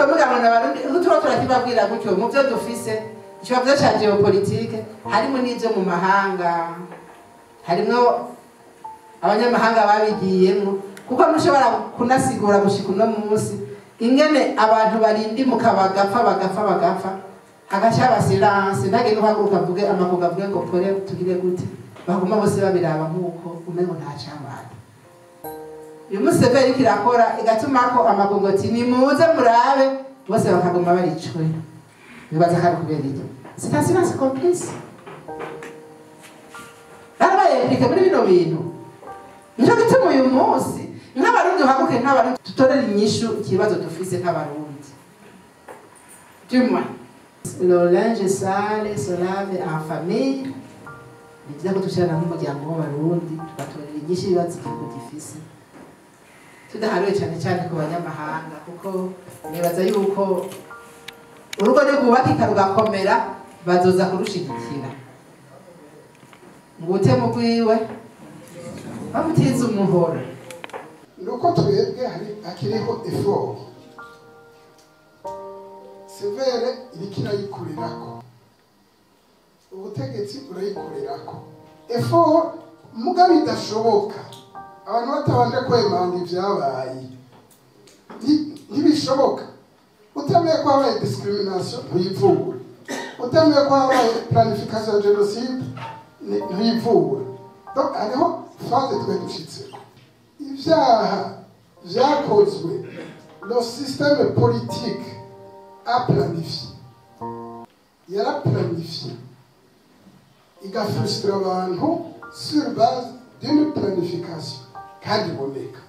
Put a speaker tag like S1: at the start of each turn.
S1: mwumva mugabana abarundi utwo turakibabwira gutyo mu byo dufise ikibazo cya geopolitique harimo n'ibyo mu mahanga harimo abanyamahanga babigiyemo kuko mushobora kunasigura gushika uno munsi ingene abantu barindi bagapfa agacha basilance ndage nuhaguruka mvuge amakuga avuge ngo pore tugire gute baguma bose babiraba nkuko umengo nta cyamana uyu Museveni kirakora igatuma ko amagongoti ni muze murabe bose bakaguma baricwe bibaza kandi kubera iki c'est silence complice arabaye implike muri bino bintu nico gituma uyu munsi nk'abarundi haguke nk'abarundi tutorera inyishu ikibazo dufise nk'abarundi le linge sale se lave en famille bivuze ko tushirana nk'umuryango w'abarundi tugatorera inyishu ibibazo igihugu gifise tudaharuye cyane ku banyamahanga kuko nibaza yuko urugo rwubakika rugakomera bazoza kurushigikira ngute mugwiwe bamutiza umuhoro
S2: nuko twebwe hakiriho effort severe irikira yikurirako ubutegetsi urayikurirako effort mugabe idashoboka abantu batabanje kwemanga ibyabaye ntibishoboka utemeye ko habaye discrimination ntuyivura utemeye ko habaye planification ya genocide ntuyivura donc hariho phase twe dushitseko ibyaha byakozwe le système politique a planifié yaraplanifie igafrustra abantu sur base d'une planification kandi iboneka